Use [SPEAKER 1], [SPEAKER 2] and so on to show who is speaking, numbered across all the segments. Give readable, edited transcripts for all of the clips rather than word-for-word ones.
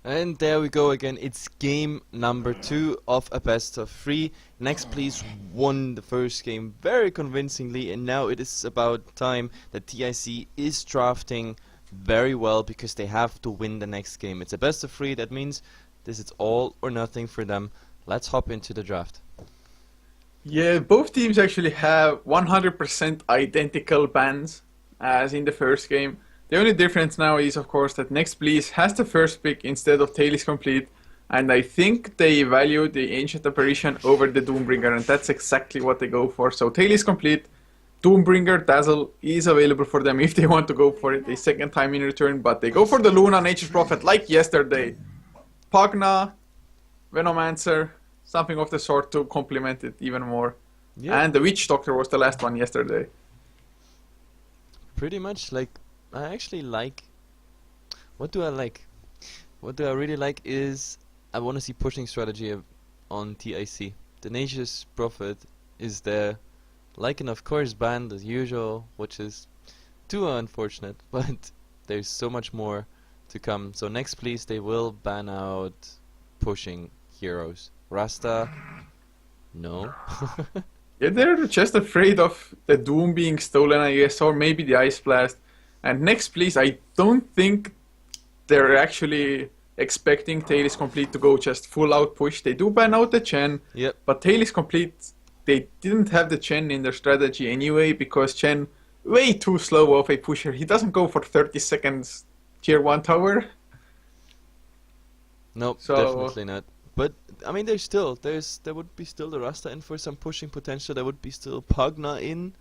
[SPEAKER 1] And there we go again. It's game number 2 of a best of 3. neXt Please won the first game very convincingly, and now it is about time that TIC is drafting very well because they have to win the next game. It's a best of 3, that means this is all or nothing for them. Let's hop into the draft.
[SPEAKER 2] Yeah, both teams actually have 100% identical bans as in the first game. The only difference now is, of course, that neXt Please has the first pick instead of Tail is Complete, and I think they value the Ancient Apparition over the Doombringer, and that's exactly what they go for. So Tail is Complete, Doombringer, Dazzle is available for them if they want to go for it a second time in return, but they go for the Luna, Nature's Prophet, like yesterday. Pugna, Venomancer, something of the sort to complement it even more. Yeah. And the Witch Doctor was the last one yesterday.
[SPEAKER 1] Pretty much, like, I actually like... What do I like? What do I really like is I want to see pushing strategy on TIC. The Nature's Prophet is there, like and of course banned as usual, which is too unfortunate, but there's so much more to come. So neXt Please, they will ban out pushing heroes. Rasta, no.
[SPEAKER 2] Yeah, they're just afraid of the Doom being stolen, I guess, or maybe the Ice Blast. And neXt Please, I don't think they're actually expecting Tail is Complete to go just full out push. They do ban out the Chen,
[SPEAKER 1] yep.
[SPEAKER 2] But Tail is Complete, they didn't have the Chen in their strategy anyway, because Chen, way too slow of a pusher. He doesn't go for 30 seconds tier 1 tower.
[SPEAKER 1] Nope, definitely not. But I mean, there would be still the Rasta in for some pushing potential. There would be still Pugna in,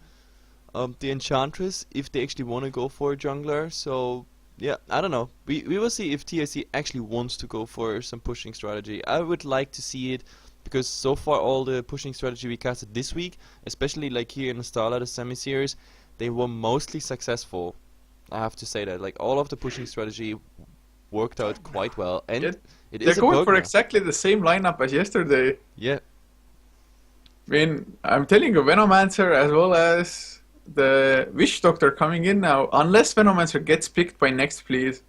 [SPEAKER 1] the Enchantress if they actually want to go for a jungler. So yeah, I don't know. We will see if TIC actually wants to go for some pushing strategy. I would like to see it because so far all the pushing strategy we casted this week, especially like here in the Starlight, the semi-series, they were mostly successful. I have to say that, like, all of the pushing strategy worked out quite well, and
[SPEAKER 2] they're going for exactly the same lineup as yesterday.
[SPEAKER 1] Yeah.
[SPEAKER 2] I mean, I'm telling you, Venomancer as well as the Witch Doctor coming in now, unless Venomancer gets picked by neXt Please.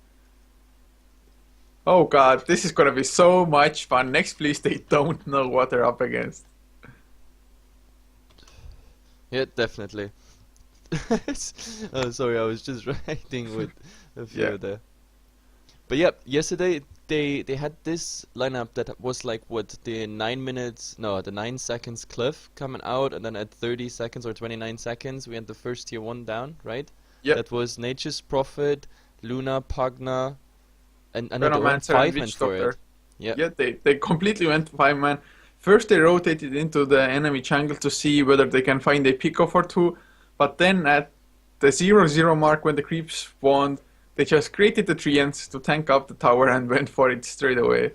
[SPEAKER 2] Oh god, this is gonna be so much fun. neXt Please, they don't know what they're up against.
[SPEAKER 1] Yeah, definitely. Oh, sorry, I was just writing with a few there. But yeah, yesterday they had this lineup that was like what, the 9 seconds cliff coming out, and then at 30 seconds or 29 seconds we had the first tier 1 down, right?
[SPEAKER 2] Yeah.
[SPEAKER 1] That was Nature's Prophet, Luna, Pugna, and they went
[SPEAKER 2] Venomancer
[SPEAKER 1] 5-man for it.
[SPEAKER 2] Yeah, they completely went 5-man. First they rotated into the enemy jungle to see whether they can find a pickoff or two, but then at the 0-0 mark when the creeps spawned, they just created the treants to tank up the tower and went for it straight away.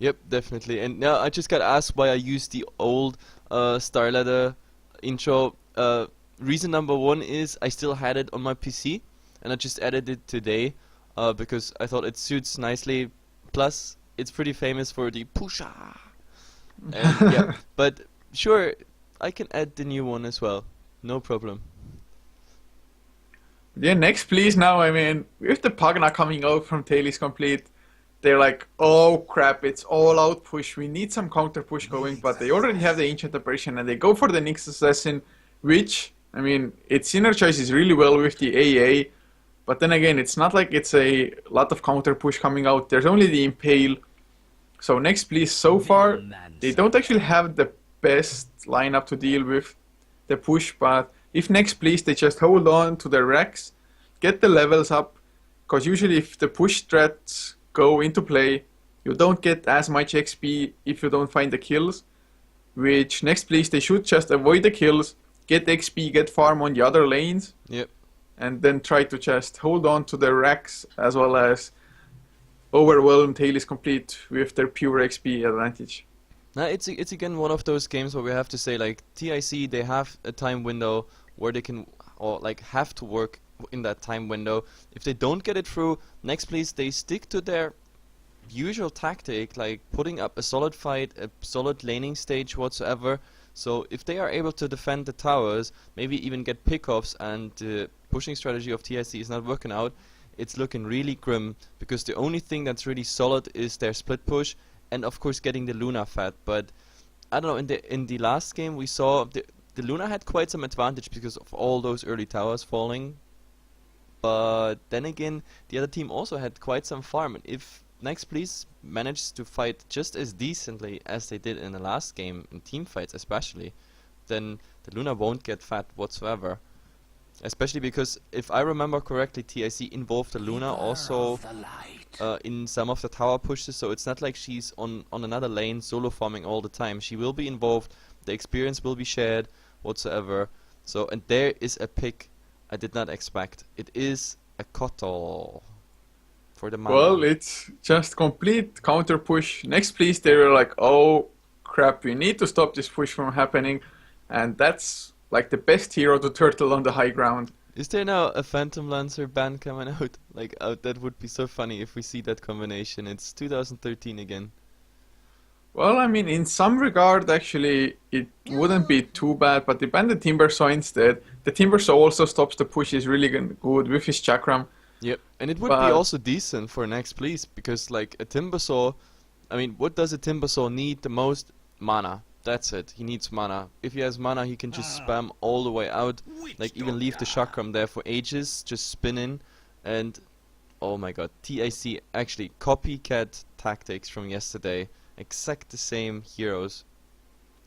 [SPEAKER 1] Yep, definitely. And now I just got asked why I used the old Starladder intro. Reason number 1 is I still had it on my PC, and I just added it today because I thought it suits nicely. Plus, it's pretty famous for the pusha. And yeah, but sure, I can add the new one as well. No problem.
[SPEAKER 2] Yeah, neXt Please now, I mean, with the Pugna coming out from Tail is Complete, they're like, oh crap, it's all out push, we need some counter push going, but they already have the Ancient Apparition and they go for the Nyx Assassin, which, I mean, it synergizes really well with the AA, but then again, it's not like it's a lot of counter push coming out, there's only the Impale. So neXt Please, so far, they don't actually have the best lineup to deal with the push, but if neXt Please, they just hold on to the racks, get the levels up, because usually if the push strats go into play, you don't get as much XP if you don't find the kills, which neXt Please, they should just avoid the kills, get XP, get farm on the other lanes, and then try to just hold on to the racks as well as overwhelm Tail is Complete with their pure XP advantage.
[SPEAKER 1] Now it's again one of those games where we have to say, like, TIC, they have a time window where they can, or like have to work in that time window. If they don't get it through, neXt Please, they stick to their usual tactic, like putting up a solid fight, a solid laning stage whatsoever. So if they are able to defend the towers, maybe even get pickoffs, and the pushing strategy of TIC is not working out, it's looking really grim, because the only thing that's really solid is their split push, and of course getting the Luna fed. But I don't know, in the last game we saw the Luna had quite some advantage because of all those early towers falling. But then again, the other team also had quite some farm. And if neXt please managed to fight just as decently as they did in the last game, in team fights especially, then the Luna won't get fat whatsoever. Especially because, if I remember correctly, TIC involved the Luna also in some of the tower pushes, so it's not like she's on another lane solo farming all the time. She will be involved, the experience will be shared whatsoever. So, and there is a pick I did not expect. It is a couchor for the mana.
[SPEAKER 2] Well, it's just complete counter push. NEXT please, they were like, oh crap, we need to stop this push from happening. And that's like the best hero to turtle on the high ground.
[SPEAKER 1] Is there now a Phantom Lancer ban coming out? Like, that would be so funny if we see that combination. It's 2013 again.
[SPEAKER 2] Well, I mean, in some regard, actually, it wouldn't be too bad, but they banned the Timbersaw instead. The Timbersaw also stops the push, is really good with his Chakram.
[SPEAKER 1] Yep, and it would be also decent for neXt please, because like a Timbersaw, I mean, what does a Timbersaw need the most? Mana. That's it. He needs mana. If he has mana, he can just spam all the way out. Like, even leave the Chakram there for ages, just spinning. And, oh my god, TIC actually copycat tactics from yesterday. Exact the same heroes.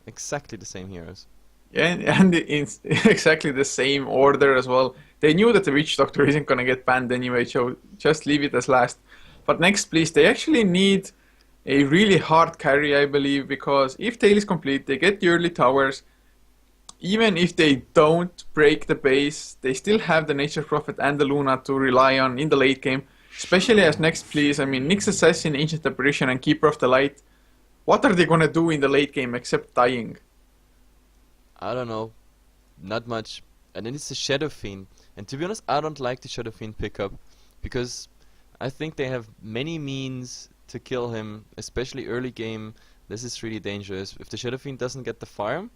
[SPEAKER 1] Exactly the same heroes.
[SPEAKER 2] Yeah, and in exactly the same order as well. They knew that the Witch Doctor isn't gonna get banned anyway, so just leave it as last. But neXt please, they actually need a really hard carry, I believe, because if Tail is complete, they get the early towers. Even if they don't break the base, they still have the Nature Prophet and the Luna to rely on in the late game. Especially as neXt please, I mean, Nyx Assassin, Ancient Apparition, and Keeper of the Light. What are they gonna do in the late game except dying?
[SPEAKER 1] I don't know. Not much. And then it's the Shadow Fiend. And to be honest, I don't like the Shadow Fiend pickup, because I think they have many means to kill him, especially early game. This is really dangerous. If the Shadow Fiend doesn't get the farm,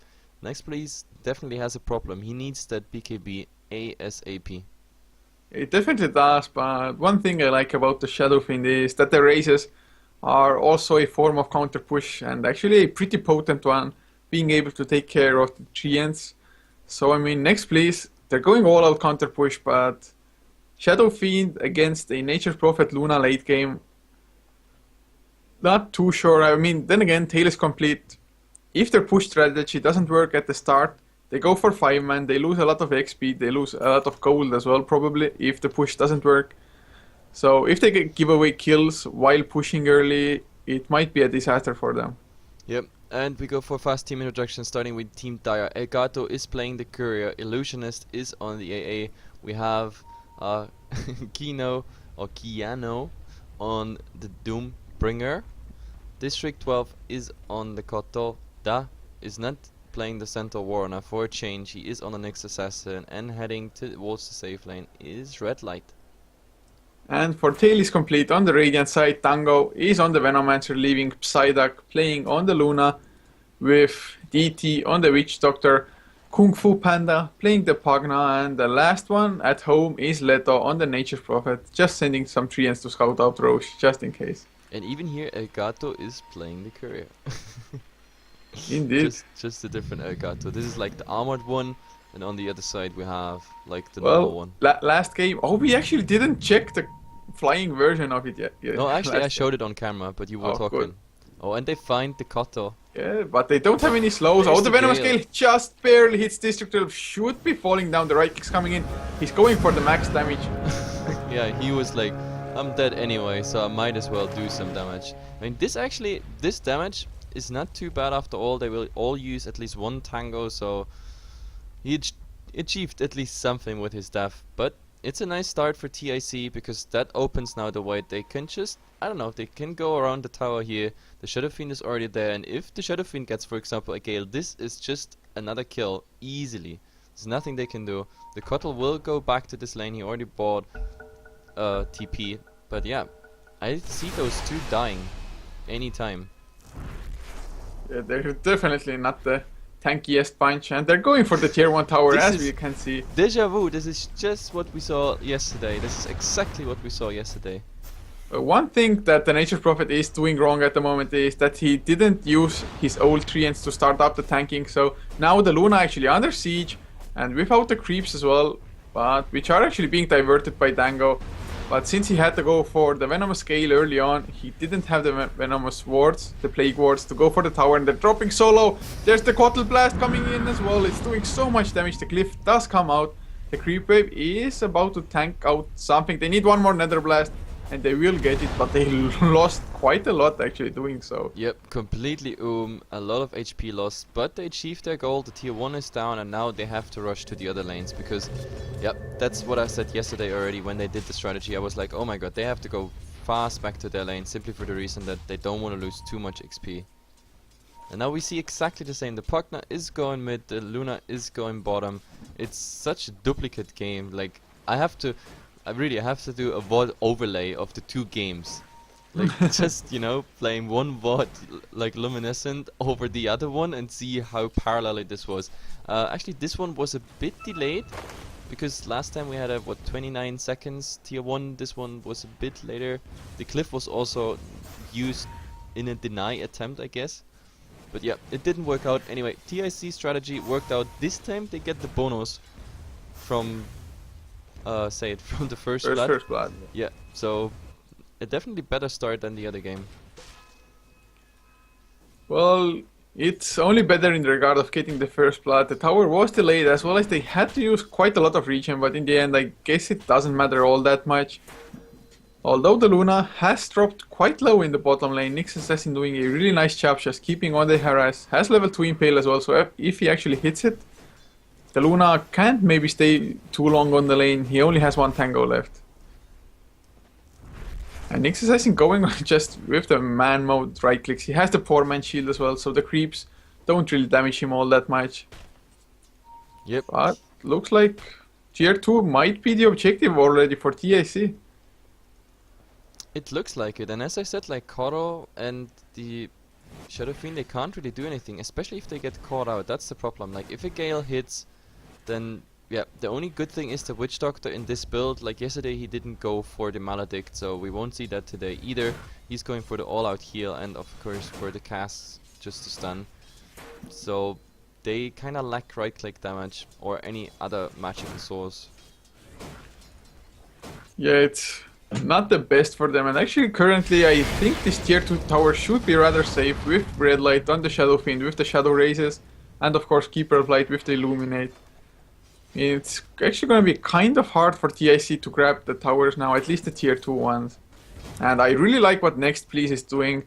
[SPEAKER 1] neXt please definitely has a problem. He needs that BKB ASAP.
[SPEAKER 2] It definitely does, but one thing I like about the Shadow Fiend is that the raises are also a form of counter push, and actually a pretty potent one, being able to take care of the treants. So I mean, neXt please, they're going all out counter push, but Shadow Fiend against a Nature Prophet Luna late game, not too sure. I mean, then again, Tail is complete. If their push strategy doesn't work at the start, they go for 5-man, they lose a lot of XP, they lose a lot of gold as well, probably, if the push doesn't work. So if they give away kills while pushing early, it might be a disaster for them.
[SPEAKER 1] Yep, and we go for fast team introduction, starting with Team Dire. Elgato is playing the Courier, Illusionist is on the AA. We have Kino, or Kiano, on the Doombringer. District 12 is on the Koto. Da is not playing the Centaur Warner for a change. He is on the next Assassin, and heading towards the safe lane is Red Light.
[SPEAKER 2] And for Tail is complete on the Radiant side, Tango is on the Venomancer, leaving Psyduck playing on the Luna, with DT on the Witch Doctor, Kung Fu Panda playing the Pugna, and the last one at home is Leto on the Nature Prophet, just sending some treants to scout out Roche, just in case.
[SPEAKER 1] And even here, Elgato is playing the Courier.
[SPEAKER 2] Indeed.
[SPEAKER 1] Just a different Elgato. This is like the armored one, and on the other side we have like the normal one.
[SPEAKER 2] Last game, we actually didn't check the flying version of it yet.
[SPEAKER 1] No, actually I showed it on camera, but you were talking. Good. Oh, and they find the Koto.
[SPEAKER 2] Yeah, but they don't have any slows. There's the Venom Scale just barely hits District 12. Should be falling down. The right kick's coming in. He's going for the max damage.
[SPEAKER 1] Yeah, he was like, I'm dead anyway, so I might as well do some damage. I mean, this damage is not too bad after all. They will all use at least one Tango, so he achieved at least something with his death. But it's a nice start for TIC, because that opens now the way they can just, I don't know, they can go around the tower here. The Shadow Fiend is already there, and if the Shadow Fiend gets, for example, a Gale, this is just another kill, easily. There's nothing they can do. The Kotl will go back to this lane. He already bought TP, but yeah, I see those two dying anytime.
[SPEAKER 2] Yeah, they're definitely not the tankiest punch, and they're going for the tier 1 tower,
[SPEAKER 1] This
[SPEAKER 2] as
[SPEAKER 1] is
[SPEAKER 2] we can see.
[SPEAKER 1] Deja vu. This is just what we saw yesterday. This is exactly what we saw yesterday.
[SPEAKER 2] One thing that the Nature's Prophet is doing wrong at the moment is that he didn't use his old treants to start up the tanking, so now the Luna actually under siege, and without the creeps as well, but which are actually being diverted by Dango. But since he had to go for the Venomous Scale early on, he didn't have the Venomous Wards, the Plague Wards, to go for the tower, and they're dropping so low. There's the Quattle Blast coming in as well. It's doing so much damage. The Glyph does come out. The Creep Wave is about to tank out something. They need one more Nether Blast, and they will get it, but they lost quite a lot actually doing so.
[SPEAKER 1] Yep, completely a lot of HP lost, but they achieved their goal. The tier 1 is down, and now they have to rush to the other lanes because, yep, that's what I said yesterday already when they did the strategy. I was like, oh my god, they have to go fast back to their lane simply for the reason that they don't want to lose too much XP. And now we see exactly the same. The Pugna is going mid, the Luna is going bottom. It's such a duplicate game. Like, I have to do a VOD overlay of the two games. Like, just, you know, playing one VOD like Luminescent over the other one and see how parallel this was. Actually, this one was a bit delayed because last time we had a, 29 seconds tier 1. This one was a bit later. The cliff was also used in a deny attempt, I guess. But yeah, it didn't work out. Anyway, TIC strategy worked out. This time they get the bonus from from the first blood. Yeah, so a definitely better start than the other game.
[SPEAKER 2] Well, it's only better in the regard of getting the first blood. The tower was delayed as well as they had to use quite a lot of regen, but in the end I guess it doesn't matter all that much. Although the Luna has dropped quite low in the bottom lane, neXt Assassin doing a really nice job just keeping on the harass. Has level 2 Impale as well, so if he actually hits it, the Luna can't maybe stay too long on the lane. He only has one tango left. And neXt Assassin going on just with the man mode right clicks. He has the poor man shield as well, so the creeps don't really damage him all that much.
[SPEAKER 1] Yep.
[SPEAKER 2] But looks like tier 2 might be the objective already for TIC.
[SPEAKER 1] It looks like it, and as I said, like Koro and the Shadow Fiend, they can't really do anything, especially if they get caught out. That's the problem. Like, if a Gale hits, then yeah, the only good thing is the Witch Doctor in this build. Like yesterday, he didn't go for the Maledict, so we won't see that today either. He's going for the all-out heal and of course for the casts just to stun. So they kind of lack right-click damage or any other magical source.
[SPEAKER 2] Yeah, it's not the best for them, and actually currently I think this tier 2 tower should be rather safe with Red Light on the Shadow Fiend, with the Shadow Razes, and of course Keeper of Light with the Illuminate. It's actually going to be kind of hard for TIC to grab the towers now, at least the tier 2 ones. And I really like what neXt Please is doing.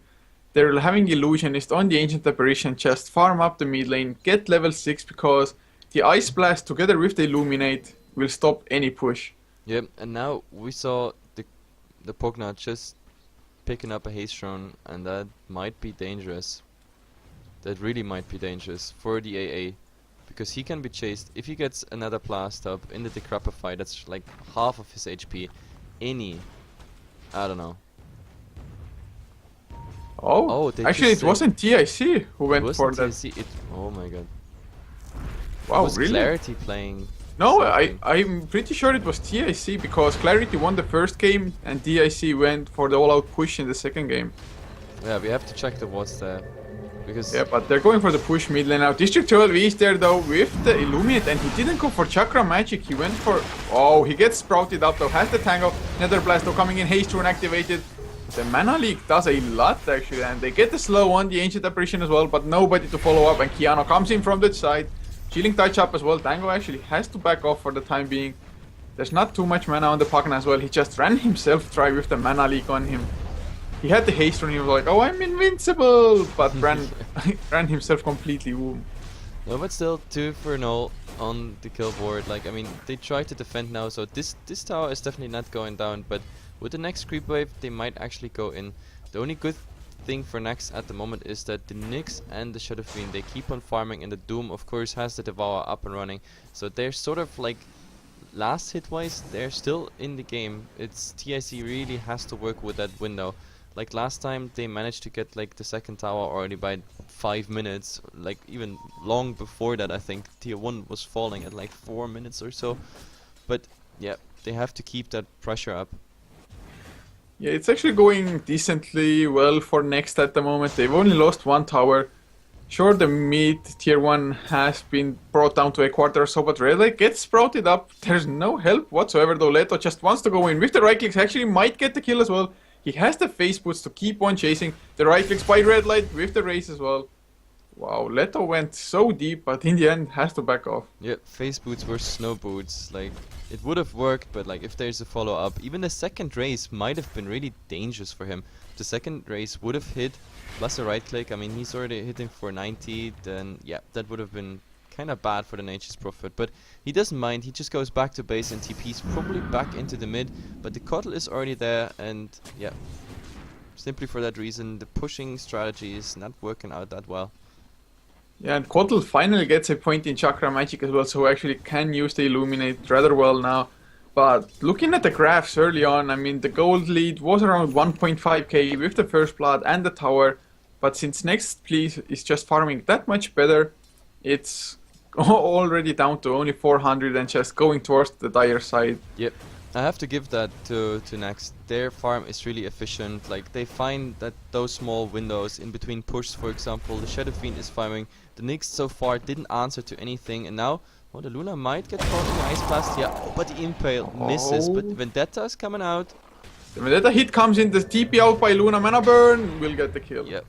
[SPEAKER 2] They're having Illusionist on the Ancient Apparition, just farm up the mid lane, get level 6 because the Ice Blast together with the Illuminate will stop any push.
[SPEAKER 1] Yep, and now we saw the Pugna just picking up a haste drone, and that might be dangerous. That really might be dangerous for the AA, because he can be chased if he gets another blast up in the Decrepify fight. That's like half of his HP. I don't know.
[SPEAKER 2] Oh, actually it wasn't TIC who went for that.
[SPEAKER 1] Oh my god.
[SPEAKER 2] Wow,
[SPEAKER 1] was
[SPEAKER 2] really?
[SPEAKER 1] Clarity playing?
[SPEAKER 2] No, I'm pretty sure it was TIC because Clarity won the first game and TIC went for the all-out push in the second game.
[SPEAKER 1] Yeah, we have to check the what's there. Because
[SPEAKER 2] yeah, but they're going for the push mid lane now. District 12 is there though with the Illuminate, and he didn't go for Chakra Magic, he went for... Oh, he gets sprouted up though, has the Tango, Nether Blast though coming in, Haste Rune activated. The Mana Leak does a lot actually, and they get the slow on the Ancient Apparition as well, but nobody to follow up, and Kiano comes in from that side. Chilling touch up as well. Tango actually has to back off for the time being. There's not too much mana on the Pugna as well. He just ran himself dry with the Mana Leak on him. He had the haste rune, he was like, oh, I'm invincible! But ran himself completely woom.
[SPEAKER 1] No, but still 2-0 on the kill board. Like, I mean, they try to defend now, so this tower is definitely not going down, but with the next creep wave, they might actually go in. The only good thing for neXt at the moment is that the Nyx and the Shadow Fiend, they keep on farming, and the Doom of course has the Devour up and running, so they're sort of like last hit wise they're still in the game. It's TIC really has to work with that window, Like last time, they managed to get like the second tower already by 5 minutes. Like even long before that, I think tier 1 was falling at like 4 minutes or so. But yeah, they have to keep that pressure up.
[SPEAKER 2] Yeah, it's actually going decently well for neXt at the moment. They've only lost one tower. Sure, the mid tier 1 has been brought down to a quarter or so, but Red Light gets sprouted up. There's no help whatsoever, though. Leto just wants to go in with the right clicks. Actually might get the kill as well. He has the face boots to keep on chasing. The right clicks by Red Light with the race as well. Wow, Leto went so deep, but in the end has to back off.
[SPEAKER 1] Yeah, face boots versus snow boots. Like, it would have worked, but like if there's a follow-up, even the second race might have been really dangerous for him. The second race would have hit, plus a right click. I mean, he's already hitting for 90, then yeah, that would have been kind of bad for the Nature's Prophet. But he doesn't mind, he just goes back to base and TP's probably back into the mid, but the Kotl is already there, and yeah, simply for that reason, the pushing strategy is not working out that well.
[SPEAKER 2] Yeah, and Kotl finally gets a point in Chakra Magic as well, so actually can use the Illuminate rather well now. But looking at the graphs early on, I mean, the gold lead was around 1.5k with the first blood and the tower. But since neXt Please is just farming that much better, it's already down to only 400 and just going towards the dire side.
[SPEAKER 1] Yep. I have to give that to neXt. Their farm is really efficient. Like, they find that those small windows in between pushes, for example, the Shadow Fiend is farming. The neXt so far didn't answer to anything, and now, well, the Luna might get caught in the Ice Blast. Yeah, oh, but the Impale misses. But Vendetta is coming out.
[SPEAKER 2] The Vendetta hit comes in, the TP out by Luna, Mana Burn will get the kill.
[SPEAKER 1] Yep,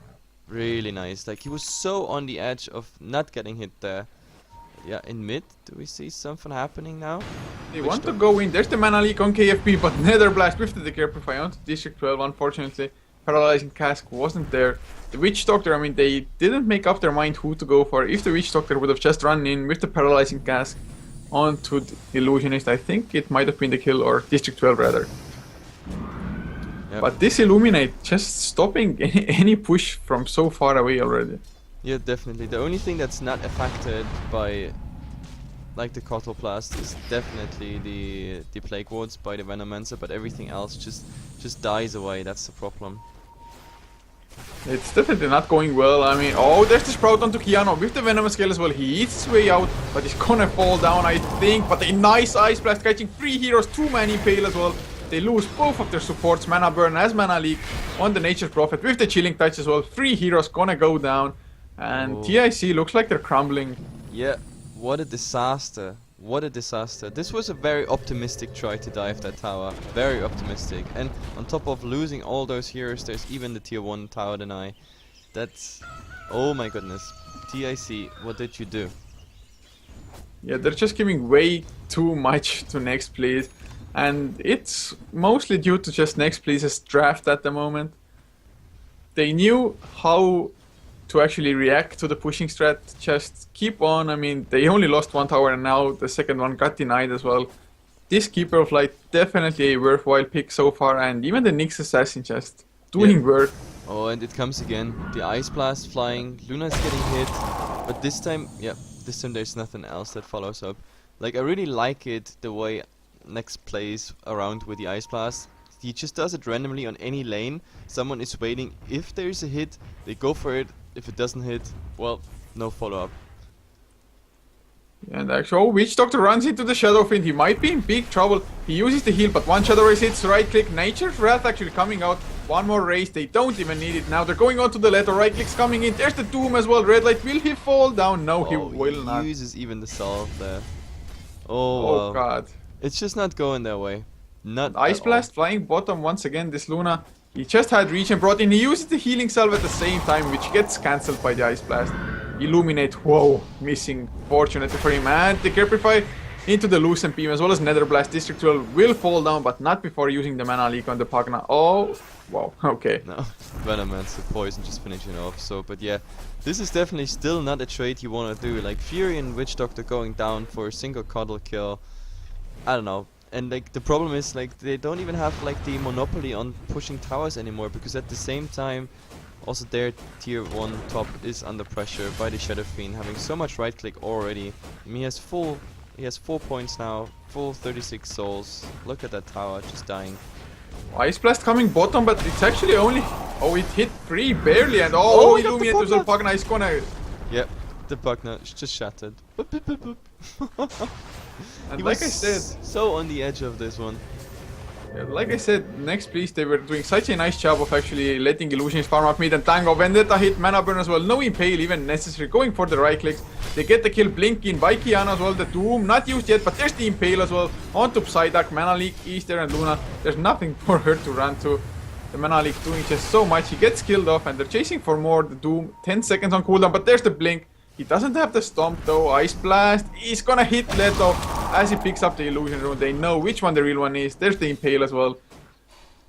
[SPEAKER 1] really nice. Like, he was so on the edge of not getting hit there. Yeah, in mid, do we see something happening now?
[SPEAKER 2] They want to go in. There's the Mana Leak on KFP, but Nether Blast with the Decrepify onto District 12, unfortunately. Paralyzing Cask wasn't there. The Witch Doctor, I mean, they didn't make up their mind who to go for. If the Witch Doctor would have just run in with the Paralyzing Cask onto the Illusionist, I think it might have been the kill, or District 12 rather. Yep. But this Illuminate just stopping any push from so far away already.
[SPEAKER 1] Yeah, definitely. The only thing that's not affected by like the Kotl Blast is definitely the Plague Wards by the Venomancer, but everything else just dies away. That's the problem.
[SPEAKER 2] It's definitely not going well. I mean, oh, there's the Sprout onto Kiano with the Venomous Scale as well. He eats his way out, but he's gonna fall down, I think. But a nice Ice Blast catching 3 heroes, 2 Man Impale as well. They lose both of their supports, Mana Burn as Mana Leak on the Nature's Prophet with the Chilling Touch as well. 3 heroes gonna go down. And TIC looks like they're crumbling.
[SPEAKER 1] Yeah, what a disaster. What a disaster. This was a very optimistic try to dive that tower. Very optimistic. And on top of losing all those heroes, there's even the tier 1 tower deny. That's... oh my goodness. TIC, what did you do?
[SPEAKER 2] Yeah, they're just giving way too much to neXt Please. And it's mostly due to just neXt Please's draft at the moment. They knew how to actually react to the pushing strat, just keep on. I mean, they only lost one tower and now the second one got denied as well. This Keeper of Light, definitely a worthwhile pick so far, and even the Nyx Assassin just doing work.
[SPEAKER 1] Oh, and it comes again. The Ice Blast flying, Luna's getting hit, but this time, yeah, this time there's nothing else that follows up. Like, I really like it, the way neXt plays around with the Ice Blast. He just does it randomly on any lane. Someone is waiting. If there's a hit, they go for it. If it doesn't hit, well, no follow-up.
[SPEAKER 2] And actually, oh, Witch Doctor runs into the Shadow Fiend. He might be in big trouble. He uses the heal, but one Shadow Race hits, right click. Nature's Wrath actually coming out. One more race. They don't even need it now. They're going on to the Leto. Right click's coming in. There's the Doom as well. Red Light. Will he fall down? No, he will not.
[SPEAKER 1] He uses even the Salve there. Oh,
[SPEAKER 2] God.
[SPEAKER 1] It's just not going their way. Not
[SPEAKER 2] Ice Blast flying bottom once again. This Luna. He just had reach and brought in. He uses the healing salve at the same time, which gets cancelled by the Ice Blast. Illuminate, whoa, missing, fortunately for him. And the Decrepify into the Lucent Beam as well as Nether Blast. District 12 will fall down, but not before using the Mana Leak on the Pugna. Oh, wow, okay.
[SPEAKER 1] No, Venomancer Poison just finishing off. So, but yeah, this is definitely still not a trade you want to do. Like Fury and Witch Doctor going down for a single Kotl kill. I don't know. And like the problem is like they don't even have like the monopoly on pushing towers anymore, because at the same time also their tier 1 top is under pressure by the Shadow Fiend, having so much right click already. I mean, he has 4 points now, full 36 souls. Look at that tower just dying.
[SPEAKER 2] Ice Blast coming bottom, but it's actually only... Oh, it hit 3 barely, and oh,
[SPEAKER 1] he got the
[SPEAKER 2] Illuminate as well.
[SPEAKER 1] Pugna.
[SPEAKER 2] Pugna is gonna...
[SPEAKER 1] Yep, the Pugna just shattered. Boop, boop, boop, boop.
[SPEAKER 2] And
[SPEAKER 1] He
[SPEAKER 2] like I
[SPEAKER 1] was
[SPEAKER 2] said,
[SPEAKER 1] so on the edge of this one.
[SPEAKER 2] like I said, neXt please, they were doing such a nice job of actually letting Illusionist farm up mid and Tango. Vendetta hit, mana burn as well, no impale even necessary, going for the right clicks. They get the kill, blink in by Kiana as well, the Doom, not used yet, but there's the impale as well. On to Psyduck, Mana Leak, Easter and Luna. There's nothing for her to run to. The Mana Leak doing just so much, he gets killed off and they're chasing for more. The Doom, 10 seconds on cooldown, but there's the blink. He doesn't have the Stomp though, Ice Blast, he's gonna hit Leto as he picks up the Illusion Rune. They know which one the real one is, there's the Impale as well.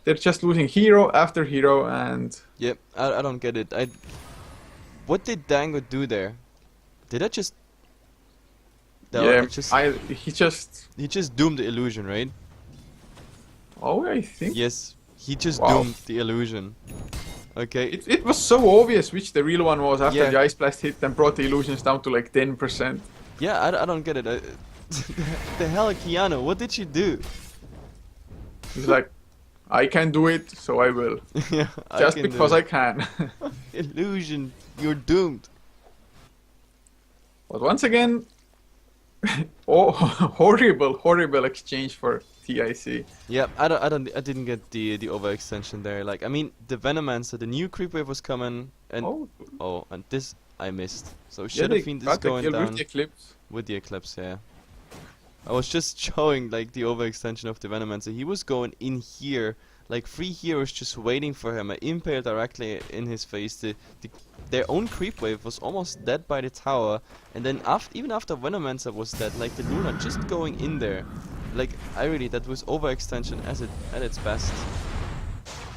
[SPEAKER 2] They're just losing hero after hero and...
[SPEAKER 1] Yep, I don't get it. What did Dango do there? Did I just... No,
[SPEAKER 2] yeah,
[SPEAKER 1] he just doomed the illusion, right?
[SPEAKER 2] Oh, I think...
[SPEAKER 1] Yes, he just
[SPEAKER 2] Wow.
[SPEAKER 1] doomed the illusion. Okay.
[SPEAKER 2] It was so obvious which the real one was after
[SPEAKER 1] Yeah.
[SPEAKER 2] the Ice Blast hit and brought the illusions down to like 10%.
[SPEAKER 1] Yeah, I don't get it. The hell, Keanu, what did you do?
[SPEAKER 2] He's like, I can do it, so I will.
[SPEAKER 1] Yeah,
[SPEAKER 2] Just because I can.
[SPEAKER 1] Illusion, you're doomed.
[SPEAKER 2] But once again, oh, horrible exchange for TIC.
[SPEAKER 1] Yeah, I didn't get the overextension there. Like, I mean, the Venomancer, the new creep wave was coming, and and this I missed. So
[SPEAKER 2] Yeah,
[SPEAKER 1] Shadow
[SPEAKER 2] they
[SPEAKER 1] Fiend is
[SPEAKER 2] got the
[SPEAKER 1] going
[SPEAKER 2] kill
[SPEAKER 1] down
[SPEAKER 2] with the Eclipse.
[SPEAKER 1] with the Eclipse. Yeah, I was just showing like the overextension of the Venomancer. He was going in here, like 3 heroes just waiting for him. I impaled directly in his face. Their own creep wave was almost dead by the tower, and then even after Venomancer was dead, like the Luna just going in there. Like, that was overextension at its best.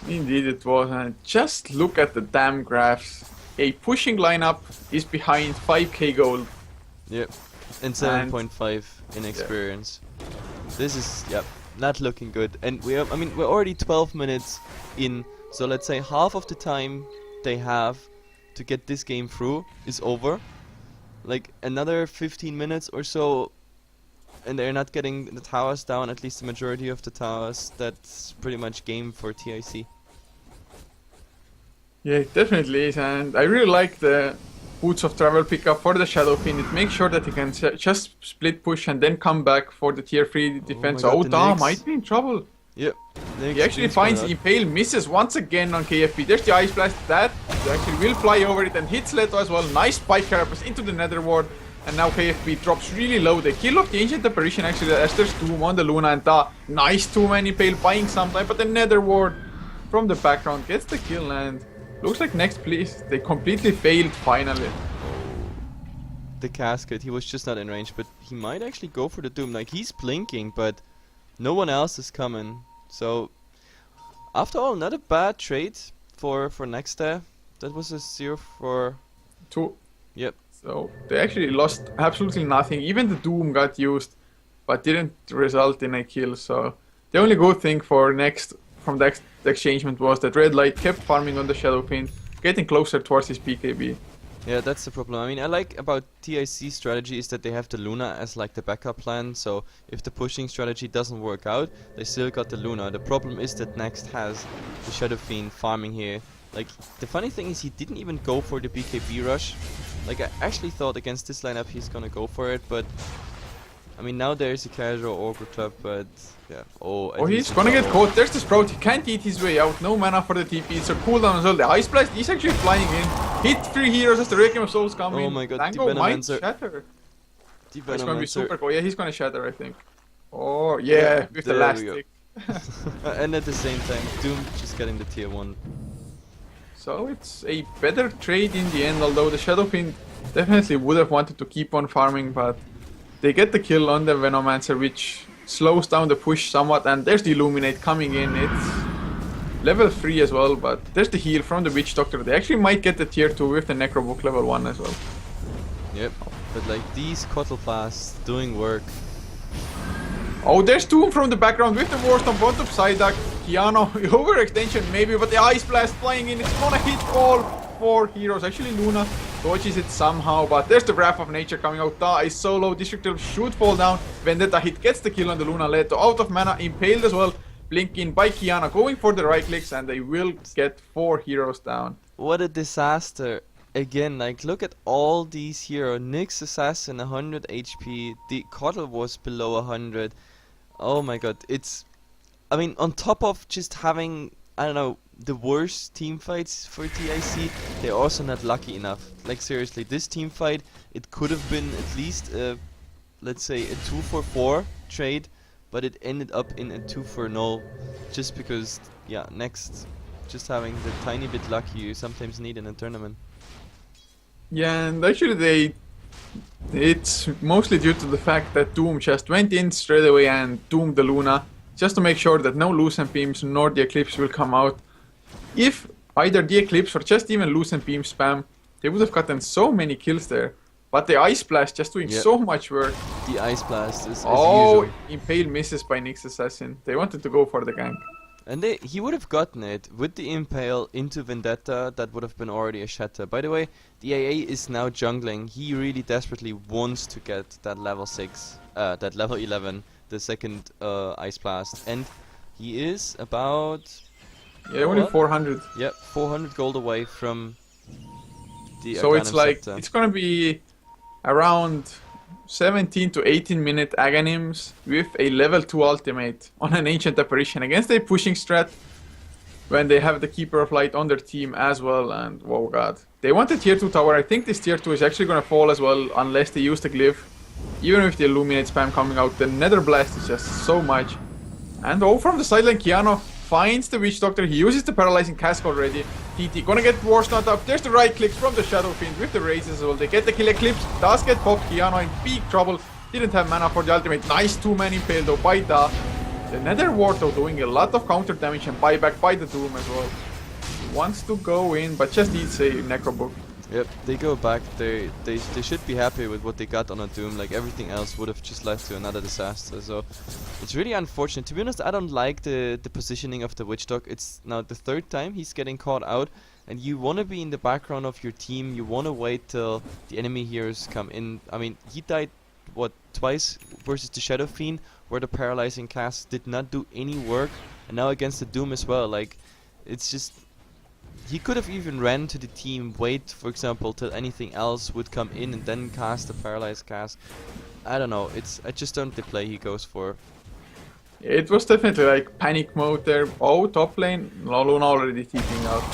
[SPEAKER 2] Indeed it was, and just look at the damn graphs. A pushing lineup is behind 5k gold.
[SPEAKER 1] Yep, and 7.5 in experience. This is, not looking good. And we're already 12 minutes in, so let's say half of the time they have to get this game through is over. Like, another 15 minutes or so, and they're not getting the towers down, at least the majority of the towers. That's pretty much game for TIC.
[SPEAKER 2] Yeah, it definitely is, and I really like the Boots of Travel pickup for the Shadow Fiend. It makes sure that he can just split push and then come back for the tier 3 defense.
[SPEAKER 1] God,
[SPEAKER 2] Oh,
[SPEAKER 1] the
[SPEAKER 2] Da
[SPEAKER 1] neXt.
[SPEAKER 2] might be in trouble.
[SPEAKER 1] Yep.
[SPEAKER 2] He actually finds Impale, misses once again on KFP. There's the Ice Blast, that actually will fly over it and hits Leto as well. Nice spike carapace into the Nether Ward. And now KFP drops really low. The kill of the Ancient Apparition actually, as there's Doom on the Luna and Da. Nice 2-man Impale buying some time, but the Nether Ward from the background gets the kill and looks like neXt please. They completely failed finally.
[SPEAKER 1] The casket, he was just not in range, but he might actually go for the Doom. Like, he's blinking, but no one else is coming. So, after all, not a bad trade for neXt there. That was a 0 for...
[SPEAKER 2] 2.
[SPEAKER 1] Yep.
[SPEAKER 2] So they actually lost absolutely nothing. Even the Doom got used, but didn't result in a kill. So the only good thing for neXt from the exchangement was that Red Light kept farming on the Shadow Fiend, getting closer towards his PKB.
[SPEAKER 1] Yeah, that's the problem. I mean, I like about TIC's strategy is that they have the Luna as like the backup plan. So if the pushing strategy doesn't work out, they still got the Luna. The problem is that neXt has the Shadow Fiend farming here. Like, the funny thing is he didn't even go for the BKB rush. Like, I actually thought against this lineup he's gonna go for it, but I mean, now there's a casual Ogre Club, but yeah.
[SPEAKER 2] Oh, he's gonna get caught. There's the Sprout. He can't eat his way out. No mana for the TP. It's a cooldown as well. The Ice Blast, he's actually flying in. Hit 3 heroes as the Requiem of Souls come in.
[SPEAKER 1] Oh my god,
[SPEAKER 2] Tango might shatter. It's gonna be super cool. Yeah, he's gonna shatter, I think. Oh, yeah, with the last tick.
[SPEAKER 1] And at the same time, Doom just getting the tier 1.
[SPEAKER 2] So it's a better trade in the end, although the Shadow Fiend definitely would have wanted to keep on farming, but they get the kill on the Venomancer, which slows down the push somewhat, and there's the Illuminate coming in. It's level 3 as well, but there's the heal from the Witch Doctor. They actually might get the tier 2 with the Necrobook level 1 as well.
[SPEAKER 1] Yep, but like these Cottlefasts doing work.
[SPEAKER 2] Oh, there's Doom from the background with the Warstomp on top Psyduck. Keanu, overextension maybe, but the Ice Blast flying in. It's gonna hit all 4 heroes. Actually, Luna dodges it somehow, but there's the Wrath of Nature coming out. Da is solo. District should fall down. Vendetta hit gets the kill on the Luna Leto. Out of mana, impaled as well. Blink in by Kiana, going for the right clicks, and they will get 4 heroes down.
[SPEAKER 1] What a disaster. Again, like, look at all these heroes. Nyx Assassin 100 HP. The Kotl was below 100. Oh my god. It's... I mean, on top of just having, I don't know, the worst team fights for TIC, they're also not lucky enough. Like, seriously, this team fight, it could have been at least a, let's say, a 2-for-4 trade, but it ended up in a 2-for-0, just because, yeah, neXt, just having the tiny bit lucky you sometimes need in a tournament.
[SPEAKER 2] Yeah, and actually it's mostly due to the fact that Doom just went in straight away and doomed the Luna, just to make sure that no Lucent Beams nor the Eclipse will come out. If either the Eclipse or just even Lucent Beam spam, they would have gotten so many kills there. But the Ice Blast just doing so much work.
[SPEAKER 1] The Ice Blast is as usual.
[SPEAKER 2] Impale misses by neXt Assassin. They wanted to go for the gank.
[SPEAKER 1] And he would have gotten it with the Impale into Vendetta. That would have been already a shatter. By the way, the AA is now jungling. He really desperately wants to get that level 6, that level 11, the second Ice Blast. And he is about...
[SPEAKER 2] Yeah, only 400.
[SPEAKER 1] Yep, 400 gold away from the
[SPEAKER 2] So
[SPEAKER 1] Aghanim
[SPEAKER 2] it's like,
[SPEAKER 1] Scepter.
[SPEAKER 2] it's gonna be around 17 to 18 minute Aghanims with a level 2 ultimate on an Ancient Apparition against a pushing strat when they have the Keeper of Light on their team as well. And whoa god, they want a tier 2 tower. I think this tier 2 is actually gonna fall as well unless they use the glyph. Even with the Illuminate spam coming out, the Nether Blast is just so much. And from the sideline, Kiano finds the Witch Doctor. He uses the Paralyzing Cask already. TT gonna get War Snot up. There's the right clicks from the Shadow Fiend with the raises as well. They get the kill. Eclipse does get popped. Kiano in big trouble. Didn't have mana for the ultimate. Nice 2-man impale though by Da. The Nether Ward though doing a lot of counter damage and buyback by the Doom as well. He wants to go in but just needs a Necro Book.
[SPEAKER 1] Yep, they go back. They should be happy with what they got on a Doom. Like, everything else would have just led to another disaster. So it's really unfortunate. To be honest, I don't like the positioning of the Witch Dog. It's now the 3rd time he's getting caught out, and you want to be in the background of your team. You want to wait till the enemy heroes come in. I mean, he died what, twice versus the Shadow Fiend, where the Paralyzing Cast did not do any work, and now against the Doom as well. Like, it's just... He could have even ran to the team, wait, for example, till anything else would come in and then cast the Paralyzed Cast. I don't know, I just don't the play he goes for.
[SPEAKER 2] It was definitely like panic mode there. Oh, top lane, Luna already TPing out.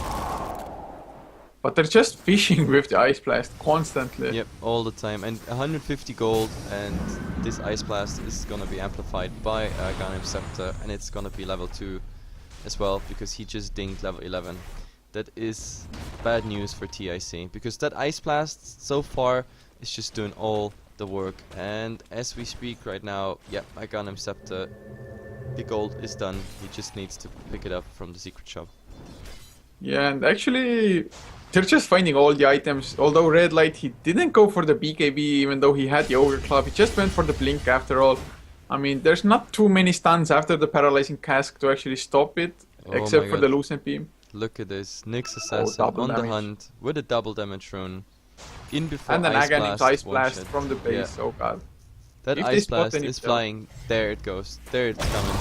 [SPEAKER 2] But they're just fishing with the Ice Blast constantly.
[SPEAKER 1] Yep, all the time. And 150 gold, and this Ice Blast is gonna be amplified by Aghanim Scepter, and it's gonna be level 2 as well, because he just dinged level 11. That is bad news for TIC, because that Ice Blast so far is just doing all the work. And as we speak right now, yep, Aghanim Scepter, the gold is done. He just needs to pick it up from the secret shop.
[SPEAKER 2] Yeah, and actually they're just finding all the items. Although Red Light, he didn't go for the BKB even though he had the Ogre Club. He just went for the Blink after all. I mean, there's not too many stuns after the Paralyzing Cask to actually stop it, except for the Lucent Beam.
[SPEAKER 1] Look at this, NYX Assassin on the hunt with a double damage rune. In before
[SPEAKER 2] and an
[SPEAKER 1] Aghanim
[SPEAKER 2] Ice Blast from the base, oh god.
[SPEAKER 1] That Ice Blast is flying, there it goes, there it's coming.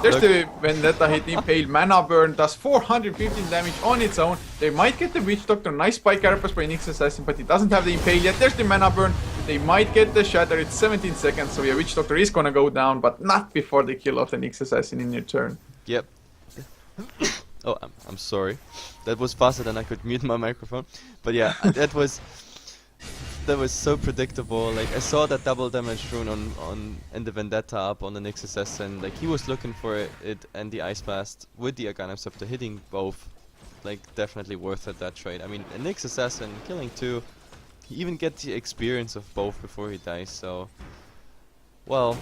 [SPEAKER 2] There's the Vendetta hit Impale, Mana Burn, does 415 damage on its own. They might get the Witch Doctor, nice Spike Carapace by NYX Assassin, but he doesn't have the Impale yet. There's the Mana Burn, they might get the Shatter, it's 17 seconds, so yeah, Witch Doctor is gonna go down, but not before the kill of the NYX Assassin in your turn.
[SPEAKER 1] Yep. Oh, I'm sorry. That was faster than I could mute my microphone. But yeah, that was so predictable. Like, I saw that double damage rune on the Vendetta up on the NYX Assassin. Like, he was looking for it and the Ice Blast with the Aghanim Scepter hitting both. Like, definitely worth it, that trade. I mean, a NYX Assassin killing 2. He even gets the experience of both before he dies, so... Well,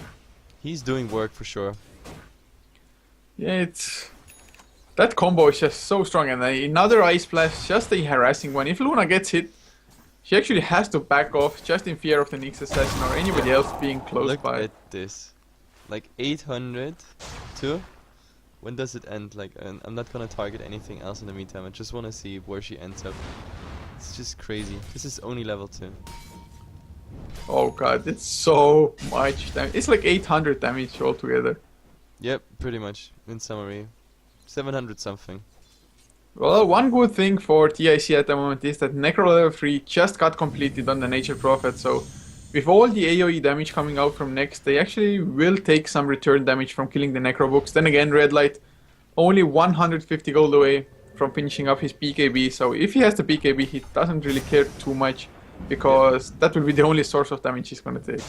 [SPEAKER 1] he's doing work for sure.
[SPEAKER 2] Yeah, that combo is just so strong, and another Ice Blast, just a harassing one. If Luna gets hit, she actually has to back off, just in fear of the NYX Assassin or anybody else being close by.
[SPEAKER 1] Look at this. Like 800 to... When does it end? Like, I'm not gonna target anything else in the meantime, I just wanna see where she ends up. It's just crazy. This is only level 2.
[SPEAKER 2] Oh god, it's so much damage. It's like 800 damage altogether.
[SPEAKER 1] Yep, pretty much. In summary, 700 something.
[SPEAKER 2] Well, one good thing for TIC at the moment is that Necro level 3 just got completed on the Nature Prophet, so with all the AoE damage coming out from neXt, they actually will take some return damage from killing the Necro books. Then again, Red Light only 150 gold away from finishing up his BKB, so if he has the BKB, he doesn't really care too much, because that will be the only source of damage he's gonna take.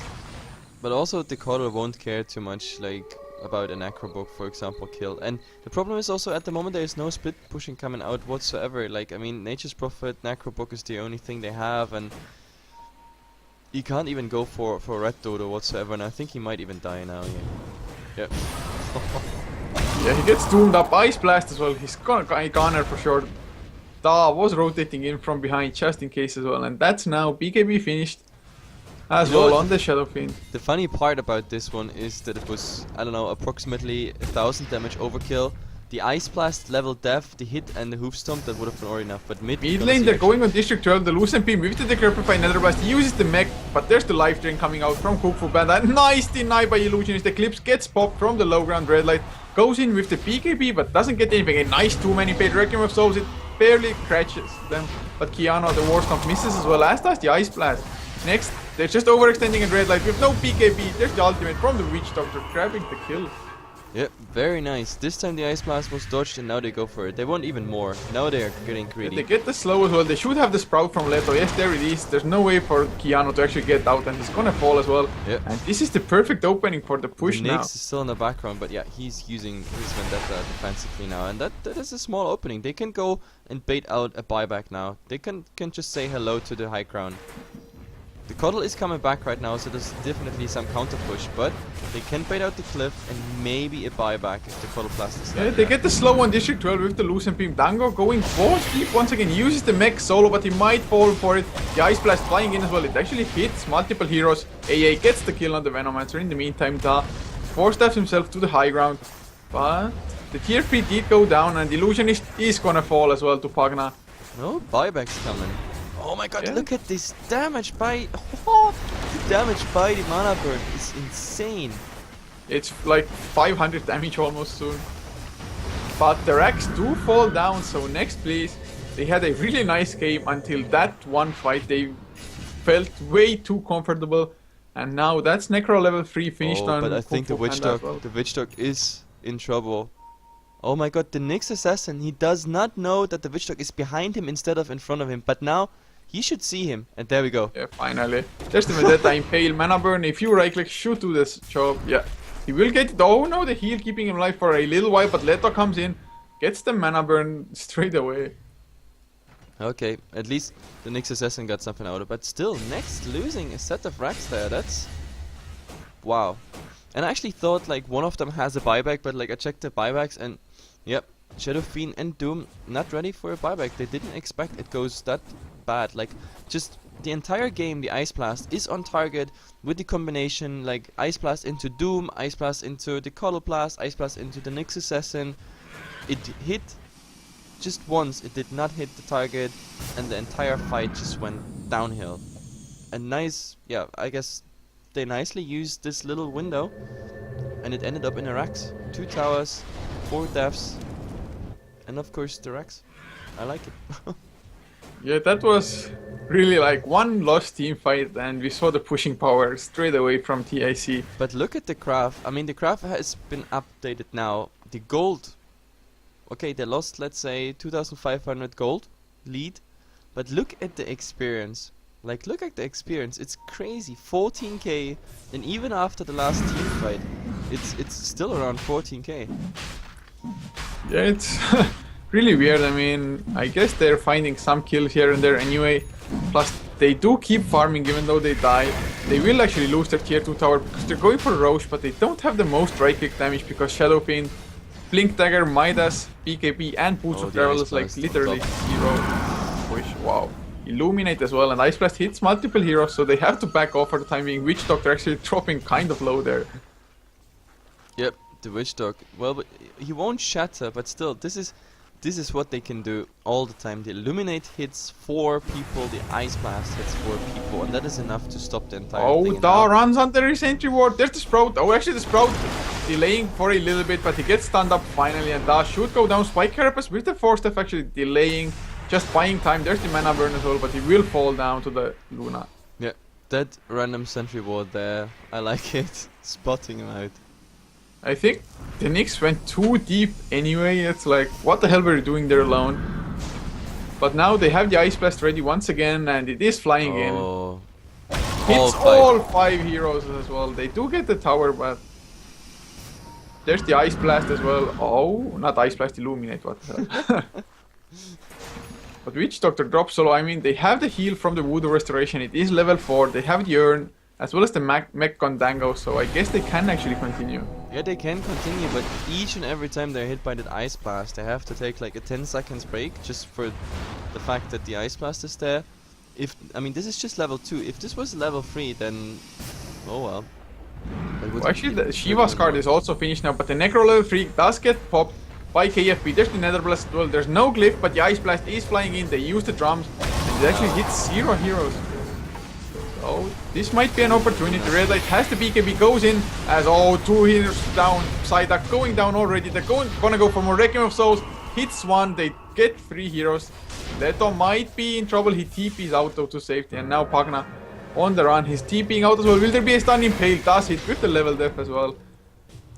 [SPEAKER 1] But also the Coddle won't care too much, like, about an Acrobook, for example, kill. And the problem is also, at the moment, there is no split pushing coming out whatsoever. Like, I mean, Nature's Prophet, Necrobook is the only thing they have, and you can't even go for Red Dodo whatsoever, and I think he might even die now, yeah. Yep.
[SPEAKER 2] Yeah, he gets doomed up. Ice Blast as well, he's goner for sure. Da was rotating in from behind just in case as well, and that's now BKB finished as well on the Shadow Fiend.
[SPEAKER 1] The funny part about this one is that it was, I don't know, approximately 1000 damage overkill. The Ice Blast, level death, the hit and the Hoof Stomp, that would have been already enough, but mid
[SPEAKER 2] lane, they're going on District 12, the Lucent Beam with the Decrepify Nether Blast, he uses the mech, but there's the Life Drain coming out from Kung Band, and nice deny by Illusionist, Eclipse gets popped from the low ground Red Light, goes in with the BKB, but doesn't get anything, a nice 2-man Fate Requiem of Souls, it barely scratches them, but Kiana, the War Stomp, misses as well, as does the Ice Blast. Next, they're just overextending in Red Light with no BKB, there's the ultimate from the Witch Doctor, grabbing the kill.
[SPEAKER 1] Yep, very nice. This time the Ice Blast was dodged and now they go for it. They want even more. Now they are getting greedy.
[SPEAKER 2] They get the slow as well. They should have the Sprout from Leto. Yes, there it is. There's no way for Kiano to actually get out, and he's gonna fall as well.
[SPEAKER 1] Yep.
[SPEAKER 2] And this is the perfect opening for the push now.
[SPEAKER 1] neXt is still in the background, but yeah, he's using his Vendetta defensively now, and that is a small opening. They can go and bait out a buyback now. They can just say hello to the high ground. The Coddle is coming back right now, so there's definitely some counter push, but they can bait out the cliff and maybe a buyback if the Coddle Blast is
[SPEAKER 2] Yeah, they get the slow on District 12 with the Lucent Beam. Dango going balls deep once again, uses the mech solo, but he might fall for it. The Ice Blast flying in as well, it actually hits multiple heroes. AA gets the kill on the Venomancer. In the meantime, Da force-stabs himself to the high ground, but the tier 3 did go down, and Illusionist is gonna fall as well to Pagna.
[SPEAKER 1] No buybacks coming. Oh my god,
[SPEAKER 2] Yeah.
[SPEAKER 1] look at this damage by... Oh, the damage by the Mana Burn is insane.
[SPEAKER 2] It's like 500 damage almost soon. But the racks do fall down, so next please. They had a really nice game until that one fight. They felt way too comfortable. And now that's Necro level 3 finished on
[SPEAKER 1] but I think the
[SPEAKER 2] Kung Fu
[SPEAKER 1] Witch
[SPEAKER 2] Panda
[SPEAKER 1] Dog,
[SPEAKER 2] as well.
[SPEAKER 1] the Witch Dog is in trouble. Oh my god, the next assassin, he does not know that the Witch Dog is behind him instead of in front of him. But now, he should see him. And there we go.
[SPEAKER 2] Yeah, finally. There's the Vendetta Impale Mana Burn. If you right click, should do this job. Yeah. He will get it. Oh no, the heal keeping him alive for a little while, but Leto comes in, gets the Mana Burn straight away.
[SPEAKER 1] Okay, at least the next assassin got something out of it. But still, neXt losing a set of racks there. That's... Wow. And I actually thought like one of them has a buyback, but like I checked the buybacks and... Yep, Shadow Fiend and Doom not ready for a buyback. They didn't expect it goes that bad. Like, just the entire game, the Ice Blast is on target with the combination, like Ice Blast into Doom, Ice Blast into the Coddle Blast, Ice Blast into the next assassin. It hit just once, it did not hit the target, and the entire fight just went downhill. And nice, yeah, I guess they nicely used this little window, and it ended up in a racks. 2 towers, 4 deaths, and of course the racks. I like it.
[SPEAKER 2] Yeah, that was really like one lost team fight, and we saw the pushing power straight away from TIC.
[SPEAKER 1] But look at the graph. I mean, the graph has been updated now. The gold. Okay, they lost, let's say, 2,500 gold lead. But look at the experience. Like, look at the experience. It's crazy. 14k. And even after the last team fight, it's still around 14k.
[SPEAKER 2] Yeah, it's really weird. I mean, I guess they're finding some kills here and there anyway. Plus, they do keep farming even though they die. They will actually lose their tier 2 tower because they're going for Roche, but they don't have the most right click damage because Shadow Fiend, Blink Dagger, Midas, BKB, and Boots of Travel is like literally 0 push. Wow. Illuminate as well, and Ice Blast hits multiple heroes, so they have to back off for the time being. Witch Doctor actually dropping kind of low there.
[SPEAKER 1] Yep, the Witch Dog. Well, but he won't shatter, but still, this is what they can do all the time. The Illuminate hits 4 people, the Ice Blast hits 4 people, and that is enough to stop the entire thing.
[SPEAKER 2] Oh, Da runs under his entry ward. There's the Sprout. Oh, actually the Sprout delaying for a little bit, but he gets stunned up finally, and Dash should go down. Spike Carapace with the force stuff actually delaying, just buying time. There's the mana burn as well, but he will fall down to the Luna.
[SPEAKER 1] Yeah, that random sentry ward there, I like it. Spotting him out.
[SPEAKER 2] I think the Nyx went too deep anyway. It's like, what the hell were you doing there alone? But now they have the Ice Blast ready once again, and it is flying in. Hits all 5 heroes as well. They do get the tower, but there's the Ice Blast as well. Oh, not Ice Blast, Illuminate, what the hell. But Witch Doctor drops solo. I mean, they have the heal from the Voodoo Restoration. It is level 4. They have the Urn, as well as the Mech Gondango, so I guess they can actually continue.
[SPEAKER 1] Yeah, they can continue, but each and every time they're hit by that Ice Blast, they have to take like a 10 seconds break just for the fact that the Ice Blast is there. I mean, this is just level 2. If this was level 3, then oh well.
[SPEAKER 2] Well, actually, the Shiva's card is also finished now, but the Necro level 3 does get popped by KFP. There's the Nether Blast as well. There's no glyph, but the Ice Blast is flying in. They use the drums, and it actually hits 0 heroes. So this might be an opportunity. Red Light has the BKB, goes in as 2 heroes down. Psyduck going down already. They're gonna go for more Requiem of Souls. Hits 1. They get 3 heroes. Leto might be in trouble. He TP's out though to safety, and now Pagna on the run. He's TPing out as well. Will there be a stun impale? Does hit with the level def as well.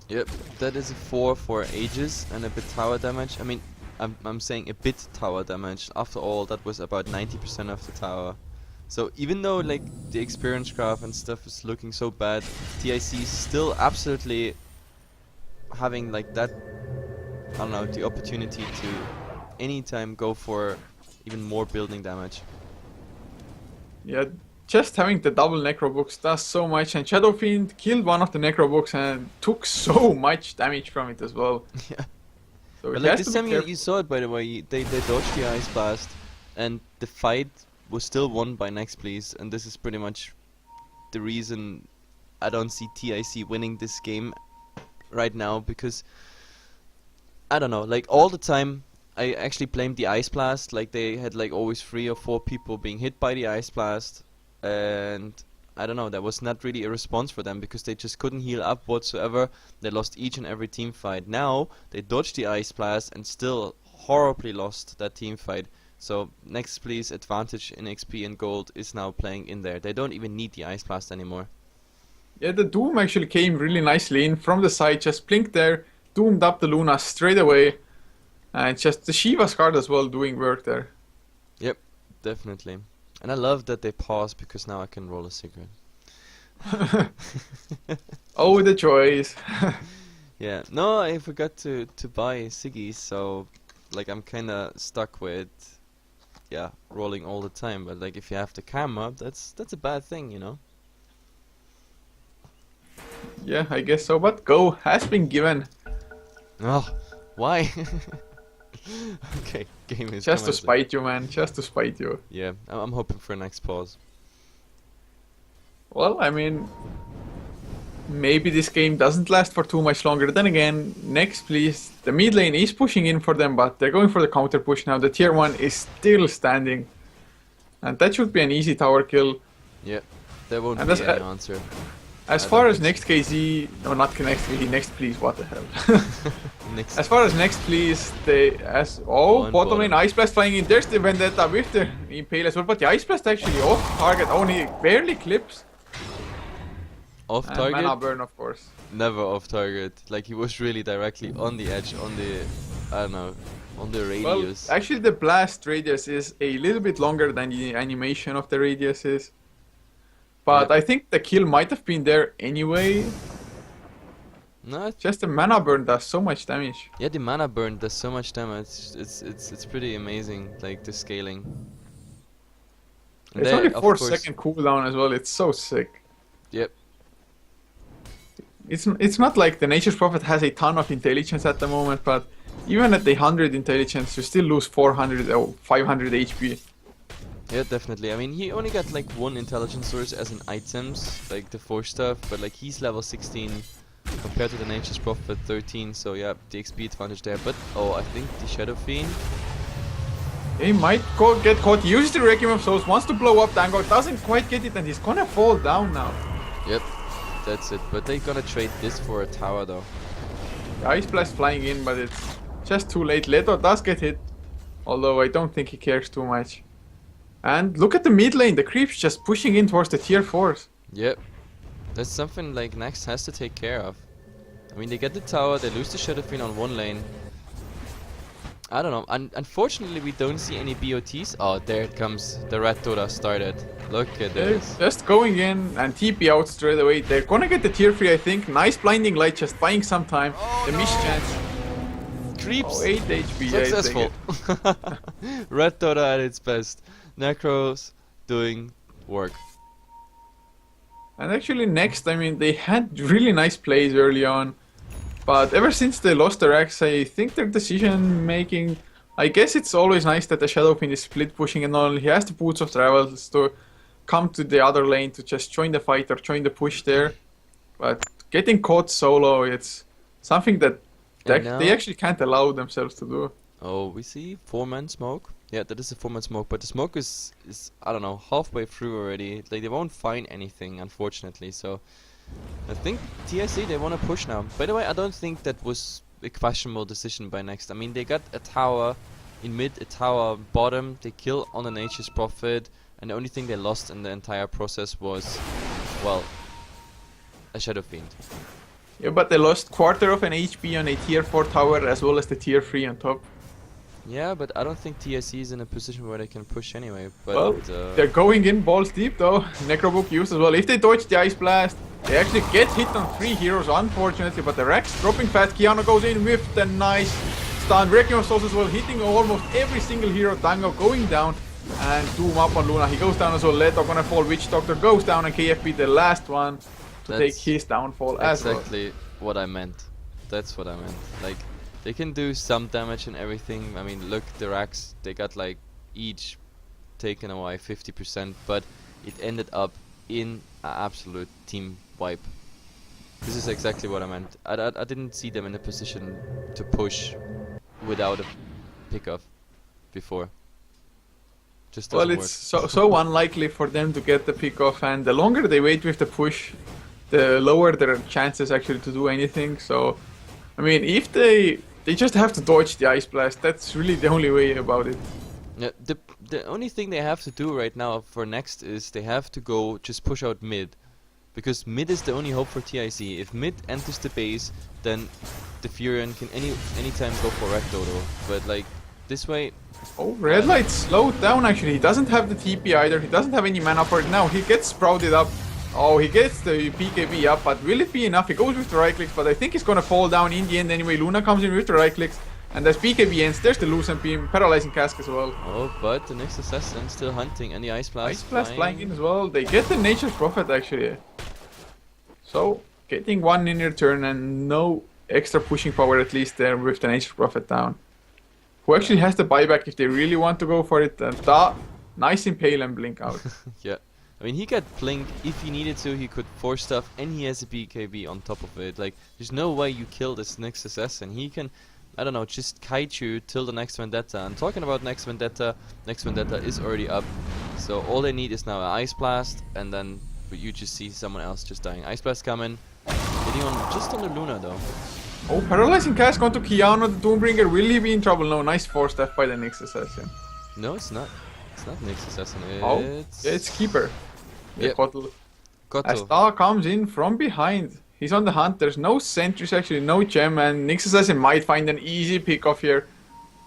[SPEAKER 1] Yep, that is a 4 for Aegis and a bit tower damage. I mean, I'm saying a bit tower damage. After all, that was about 90% of the tower. So even though like the experience graph and stuff is looking so bad, TIC is still absolutely having like that, I don't know, the opportunity to anytime go for even more building damage.
[SPEAKER 2] Yeah, just having the double Necro Books does so much, and Shadow Fiend killed one of the Necro Books and took so much damage from it as well.
[SPEAKER 1] Yeah.
[SPEAKER 2] So
[SPEAKER 1] but like this time you saw it, by the way. They dodged the Ice Blast, and the fight was still won by neXt, please. And this is pretty much the reason I don't see TIC winning this game right now, because I don't know, like all the time I actually blamed the Ice Blast. Like they had like always 3 or 4 people being hit by the Ice Blast, and I don't know, that was not really a response for them because they just couldn't heal up whatsoever. They lost each and every team fight. Now they dodged the Ice Blast and still horribly lost that team fight. So neXt, please, advantage in XP and gold is now playing in there. They don't even need the Ice Blast anymore.
[SPEAKER 2] Yeah, the Doom actually came really nicely in from the side, just blinked there, doomed up the Luna straight away. And just the Shiva's card as well doing work there.
[SPEAKER 1] Yep, definitely. And I love that they paused because now I can roll a cigarette.
[SPEAKER 2] Oh, the choice.
[SPEAKER 1] Yeah, no, I forgot to buy ciggies, so like I'm kinda stuck with, yeah, rolling all the time. But like if you have the camera, that's a bad thing, you know.
[SPEAKER 2] Yeah, I guess so. But go has been given.
[SPEAKER 1] Oh, why? Okay, game is
[SPEAKER 2] just to spite you, man. Just to spite you.
[SPEAKER 1] Yeah, I'm hoping for a next pause.
[SPEAKER 2] Well, I mean, maybe this game doesn't last for too much longer. Then again, neXt, please. The mid lane is pushing in for them, but they're going for the counter push now. The tier 1 is still standing, and that should be an easy tower kill.
[SPEAKER 1] Yeah, there won't be any answer.
[SPEAKER 2] As far as neXt KZ, no, not neXt KZ, neXt please, what the hell.
[SPEAKER 1] Next.
[SPEAKER 2] As far as neXt please, bottom lane Ice Blast flying in. There's the Vendetta with the Impale as well, but the Ice Blast actually off target, only barely clips.
[SPEAKER 1] Off target?
[SPEAKER 2] Mana burn, of course.
[SPEAKER 1] Never off target. Like he was really directly on the edge, on the, I don't know, on the radius.
[SPEAKER 2] Well, actually the blast radius is a little bit longer than the animation of the radius is. But I think the kill might have been there anyway.
[SPEAKER 1] No,
[SPEAKER 2] just the mana burn does so much damage.
[SPEAKER 1] Yeah, the mana burn does so much damage. It's pretty amazing, like the scaling. And
[SPEAKER 2] it's only 4-second cooldown as well. It's so sick.
[SPEAKER 1] Yep.
[SPEAKER 2] It's not like the Nature's Prophet has a ton of intelligence at the moment, but even at the 100 intelligence, you still lose 400 or 500 HP.
[SPEAKER 1] Yeah, definitely. I mean, he only got like 1 intelligence source as in items, like the 4 stuff, but like he's level 16 compared to the Nature's Prophet 13, so yeah, the XP advantage there. But oh, I think the Shadow Fiend,
[SPEAKER 2] he might get caught. He uses the Requiem of Souls, wants to blow up Dango, doesn't quite get it, and he's gonna fall down now.
[SPEAKER 1] Yep, that's it. But they're gonna trade this for a tower though.
[SPEAKER 2] The Ice Blast flying in, but it's just too late. Leto does get hit, although I don't think he cares too much. And look at the mid lane, the creeps just pushing in towards the tier 4s.
[SPEAKER 1] Yep. That's something like neXt has to take care of. I mean, they get the tower, they lose the Shadow Fiend on one lane. I don't know. Unfortunately, we don't see any BOTs. Oh, there it comes. The red Dota started. Look at
[SPEAKER 2] They're
[SPEAKER 1] this.
[SPEAKER 2] just going in and TP out straight away. They're gonna get the tier 3, I think. Nice blinding light, just buying some time. The miss chance.
[SPEAKER 1] Creeps.
[SPEAKER 2] Oh, 8 HP.
[SPEAKER 1] Successful. Red Dota at its best. Necros doing work.
[SPEAKER 2] And actually neXt, I mean, they had really nice plays early on. But ever since they lost their axe, I think their decision making... I guess it's always nice that the Shadow Fiend is split pushing and all. He has the Boots of Travels to come to the other lane to just join the fight or join the push there. But getting caught solo, it's something that they actually can't allow themselves to do.
[SPEAKER 1] Oh, we see 4-man smoke. Yeah, that is a 4-man smoke, but the smoke is I don't know, halfway through already. Like, they won't find anything, unfortunately, so I think TIC, they want to push now. By the way, I don't think that was a questionable decision by neXt. I mean, they got a tower in mid, a tower bottom, they kill on the Nature's Prophet, and the only thing they lost in the entire process was, well, a Shadow Fiend.
[SPEAKER 2] Yeah, but they lost quarter of an HP on a tier 4 tower as well as the tier 3 on top.
[SPEAKER 1] Yeah, but I don't think TIC is in a position where they can push anyway. But
[SPEAKER 2] well, they're going in balls deep though. Necrobook used as well. If they dodge the Ice Blast, they actually get hit on 3 heroes, unfortunately. But the Rex dropping fast. Kiana goes in with the nice stun. Requiem Souls as well, hitting almost every single hero. Tango going down. And Doom up on Luna. He goes down as well. Leto gonna fall. Witch Doctor goes down. And KFB, the last one to take his downfall as well.
[SPEAKER 1] Exactly what I meant. That's what I meant. Like, they can do some damage and everything. I mean, look, the racks, they got like each taken away 50%, but it ended up in an absolute team wipe. This is exactly what I meant. I didn't see them in a position to push without a pick-off before. Just doesn't
[SPEAKER 2] well, it's so unlikely for them to get the pick-off, and the longer they wait with the push, the lower their chances actually to do anything. So, I mean, if they just have to dodge the Ice Blast. That's really the only way about it.
[SPEAKER 1] Yeah, the only thing they have to do right now for neXt is they have to go just push out mid. Because mid is the only hope for TIC. If mid enters the base, then the Furion can anytime go for Red Dodo. But like, this way...
[SPEAKER 2] Oh, Red Light slowed down actually. He doesn't have the TP either. He doesn't have any mana for it now. He gets sprouted up. Oh, he gets the PKB up, but will it be enough? He goes with the right clicks, but I think he's gonna fall down in the end anyway. Luna comes in with the right clicks, and as PKB ends, there's the Lucent Beam, Paralyzing Cask as well.
[SPEAKER 1] Oh, but the next assassin still hunting, and the Ice Blast.
[SPEAKER 2] Ice Blast flying in as well. They get the Nature's Prophet actually. So, getting one in return and no extra pushing power at least there with the Nature's Prophet down. Who actually has the buyback if they really want to go for it. And nice Impale and Blink out.
[SPEAKER 1] Yeah. I mean, he got Blink. If he needed to, he could force stuff, and he has a BKB on top of it. Like, there's no way you kill this next assassin. He can, I don't know, just kite you till the next Vendetta. And talking about next Vendetta is already up. So all they need is now an Ice Blast, and then you just see someone else just dying. Ice Blast coming, hitting on just on the Luna though.
[SPEAKER 2] Oh, Paralyzing Cask onto Kiana, the Doombringer. Will he be in trouble? No, nice force staff by the next assassin.
[SPEAKER 1] No, it's not. It's not next assassin.
[SPEAKER 2] It's Keeper.
[SPEAKER 1] Yeah,
[SPEAKER 2] Kotal. As
[SPEAKER 1] Kotal.
[SPEAKER 2] Star comes in from behind. He's on the hunt. There's no sentries actually, no gem, and Nyx Assassin might find an easy pick-off here.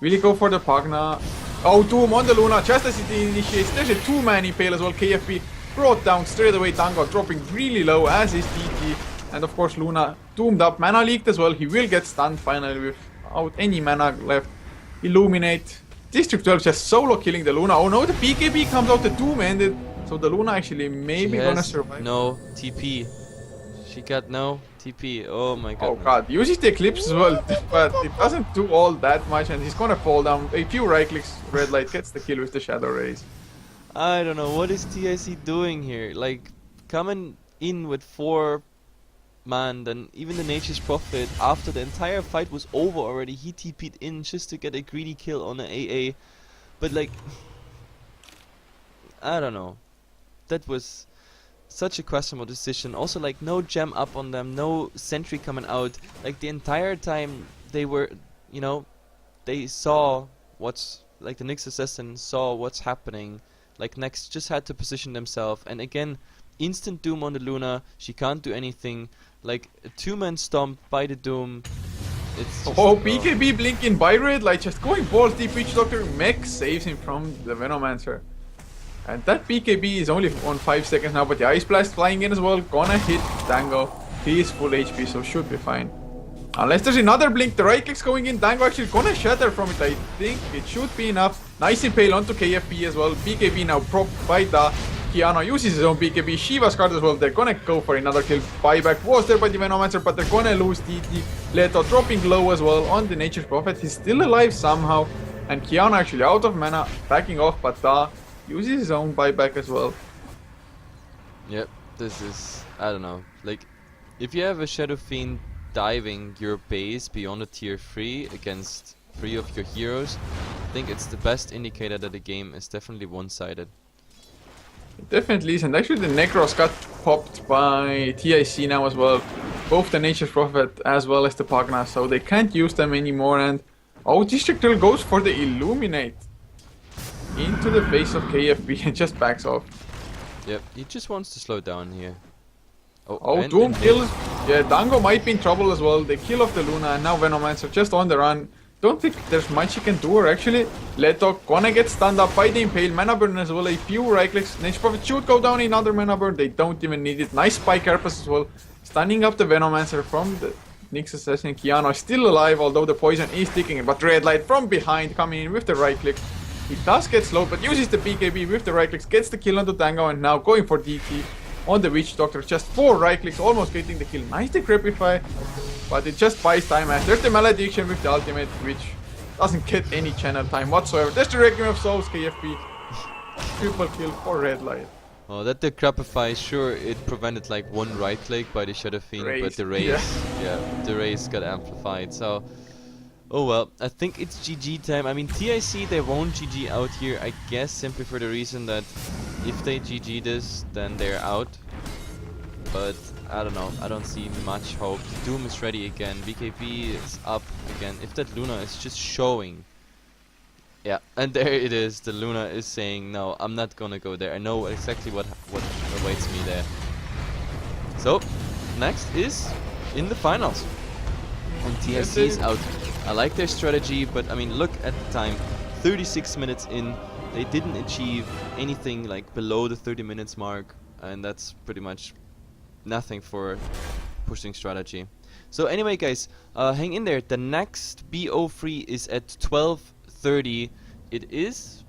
[SPEAKER 2] Will he go for the Pugna? Oh, Doom on the Luna, just as it initiates. There's a 2-man Impale as well. KFB brought down straight away. Tango dropping really low, as is TT. And of course Luna doomed up. Mana leaked as well. He will get stunned finally without any mana left. Illuminate. District 12 just solo killing the Luna. Oh no, the BKB comes out, the Doom ended. So the Luna actually maybe gonna survive.
[SPEAKER 1] No TP. She got no TP. Oh my god.
[SPEAKER 2] Oh god, uses the Eclipse as well, but it doesn't do all that much, and he's gonna fall down. A few right clicks, Red Light gets the kill with the Shadow Rays.
[SPEAKER 1] I don't know, what is TIC doing here? Like, coming in with 4-man, then even the Nature's Prophet, after the entire fight was over already, he TP'd in just to get a greedy kill on an AA. But like, I don't know. That was such a questionable decision. Also, like, no gem up on them, no sentry coming out. Like, the entire time they were, you know, they saw what's, like, the next assassin saw what's happening. Like, neXt just had to position themselves, and again, instant doom on the Luna. She can't do anything. Like, a two-man stomp by the doom. It's just,
[SPEAKER 2] Oh, BKB blinking by red light, just going balls deep. Witch Doctor mech saves him from the Venomancer. And that BKB is only on 5 seconds now, but the Ice Blast flying in as well. Gonna hit Dango. He is full HP, so should be fine. Unless there's another blink, the right click's going in. Dango actually gonna shatter from it. I think it should be enough. Nice impale onto KFP as well. BKB now propped by Da. Kiana uses his own BKB. Shiva's card as well. They're gonna go for another kill. Buyback was there by the Venomancer, but they're gonna lose TT. Leto dropping low as well on the Nature's Prophet. He's still alive somehow. And Kiana actually out of mana, backing off, but Da uses his own buyback as well.
[SPEAKER 1] Yep, this is, I don't know, like, if you have a Shadow Fiend diving your base beyond a tier 3 against 3 of your heroes, I think it's the best indicator that the game is definitely one-sided.
[SPEAKER 2] It definitely is, and actually the Necros got popped by TIC now as well. Both the Nature's Prophet as well as the Pugna, so they can't use them anymore, and oh, District Drill goes for the Illuminate into the face of KFB and just backs off.
[SPEAKER 1] Yep, he just wants to slow down here.
[SPEAKER 2] Oh, Doom kills. Yeah, Dango might be in trouble as well. They kill off the Luna and now Venomancer just on the run. Don't think there's much he can do, or actually. Leto gonna get stunned up by the Impale. Mana burn as well, a few right clicks. Nature's Prophet should go down another mana burn. They don't even need it. Nice spike carapace as well. Stunning up the Venomancer from the Nyx Assassin. Kiana still alive, although the poison is ticking. But Red Light from behind coming in with the right click. He does get slowed, but uses the BKB with the right clicks, gets the kill onto Dango, and now going for DT on the Witch Doctor. Just 4 right clicks, almost getting the kill. Nice Decrepify, but it just buys time as there's the Malediction with the ultimate, which doesn't get any channel time whatsoever. There's the Requiem of Souls, KFP. Triple kill for Red Light.
[SPEAKER 1] Oh, that Decrepify, sure, it prevented like one right click by the Shadow Fiend, but the raise, yeah, the raise got amplified, so... Oh well, I think it's GG time. I mean, TIC, they won't GG out here, I guess, simply for the reason that if they GG this, then they're out. But, I don't know, I don't see much hope. Doom is ready again, BKB is up again. If that Luna is just showing... Yeah, and there it is, the Luna is saying, no, I'm not gonna go there. I know exactly what awaits me there. So, neXt is in the finals. And TIC is out. I like their strategy, but I mean, look at the time. 36 minutes in, they didn't achieve anything like below the 30 minutes mark, and that's pretty much nothing for pushing strategy. So anyway, guys, hang in there. The next BO3 is at 12:30. It is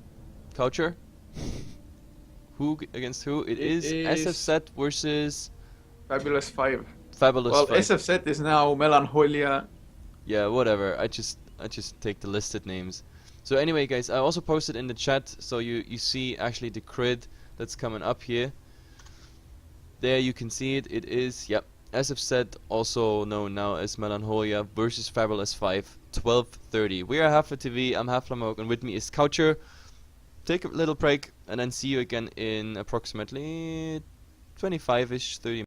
[SPEAKER 1] couchor. Who against who? It is SFZ versus
[SPEAKER 2] Fabulous 5.
[SPEAKER 1] Fabulous
[SPEAKER 2] well,
[SPEAKER 1] 5.
[SPEAKER 2] SFZ is now Melancholia.
[SPEAKER 1] Yeah, whatever. I just take the listed names. So anyway, guys, I also posted in the chat, so you see actually the grid that's coming up here. There you can see it. It is, yep, SFZ, also known now as Melancholia versus Fabulous 5, 12:30. We are HeflaTV. I'm Heflamoke, and with me is couchor. Take a little break, and then see you again in approximately 25-ish, 30